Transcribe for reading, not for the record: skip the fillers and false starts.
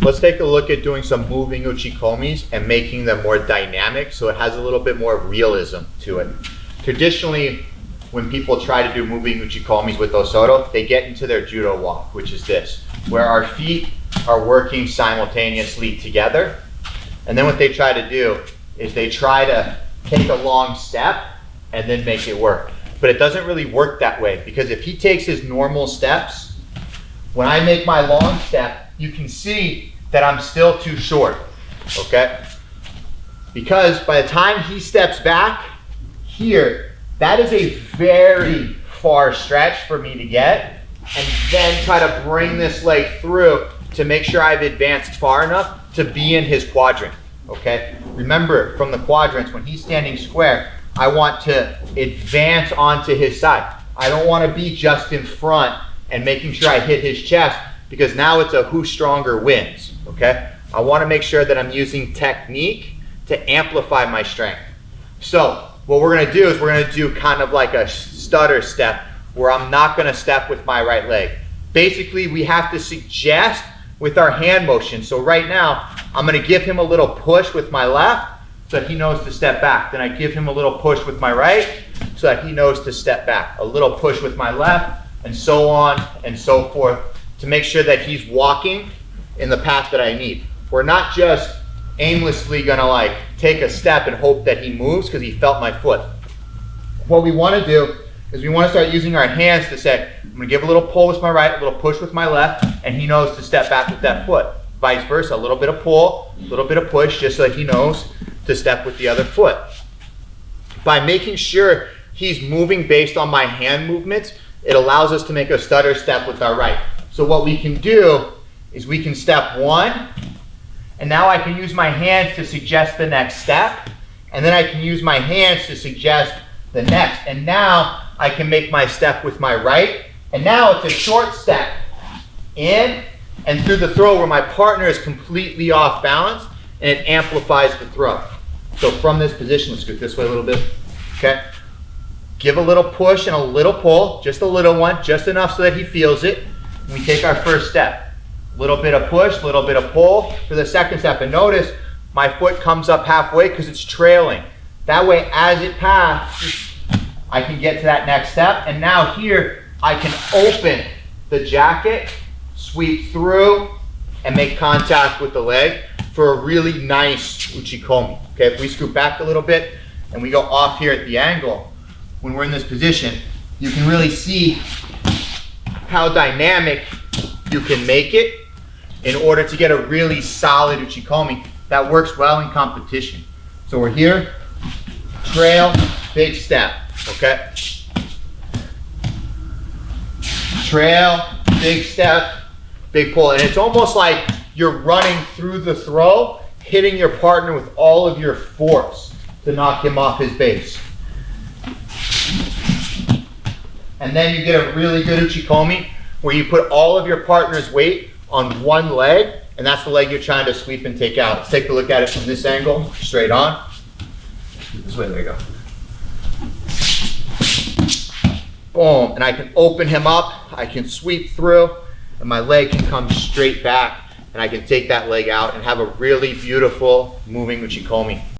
let's take a look at doing some moving Uchi Komis and making them more dynamic so it has a little bit more realism to it. Traditionally, when people try to do moving Uchi Komis with O Soto, they get into their judo walk, which is this, where our feet are working simultaneously together. And then what they try to do is they try to take a long step and then make it work. But it doesn't really work that way, because if he takes his normal steps, when I make my long step, you can see that I'm still too short, okay? Because by the time he steps back here, that is a very far stretch for me to get, and then try to bring this leg through to make sure I've advanced far enough to be in his quadrant, okay? Remember, from the quadrants, when he's standing square, I want to advance onto his side. I don't want to be just in front and making sure I hit his chest, because now it's a who stronger wins, okay? I want to make sure that I'm using technique to amplify my strength. So what we're going to do is we're going to do kind of like a stutter step where I'm not going to step with my right leg. Basically, we have to suggest with our hand motion. So right now, I'm going to give him a little push with my left so that he knows to step back. Then I give him a little push with my right so that he knows to step back. A little push with my left, and so on and so forth, to make sure that he's walking in the path that I need. We're not just aimlessly gonna like take a step and hope that he moves because he felt my foot. What we wanna do is we wanna start using our hands to say, I'm gonna give a little pull with my right, a little push with my left, and he knows to step back with that foot. Vice versa, a little bit of pull, a little bit of push, just so that he knows to step with the other foot. By making sure he's moving based on my hand movements, it allows us to make a stutter step with our right. So what we can do is we can step one, and now I can use my hands to suggest the next step, and then I can use my hands to suggest the next. And now I can make my step with my right, and now it's a short step in and through the throw where my partner is completely off balance, and it amplifies the throw. So from this position, let's go this way a little bit, okay? Give a little push and a little pull, just a little one, just enough so that he feels it. And we take our first step. Little bit of push, little bit of pull for the second step. And notice my foot comes up halfway because it's trailing. That way, as it passes, I can get to that next step. And now here, I can open the jacket, sweep through, and make contact with the leg for a really nice Uchi Komi. Okay, if we scoot back a little bit and we go off here at the angle, when we're in this position, you can really see how dynamic you can make it in order to get a really solid Uchi Komi that works well in competition. So we're here, trail, big step, okay? Trail, big step, big pull. And it's almost like you're running through the throw, hitting your partner with all of your force to knock him off his base. And then you get a really good Uchi Komi where you put all of your partner's weight on one leg, and that's the leg you're trying to sweep and take out. Let's take a look at it from this angle, straight on. This way, there you go. Boom, and I can open him up, I can sweep through, and my leg can come straight back, and I can take that leg out and have a really beautiful moving Uchi Komi.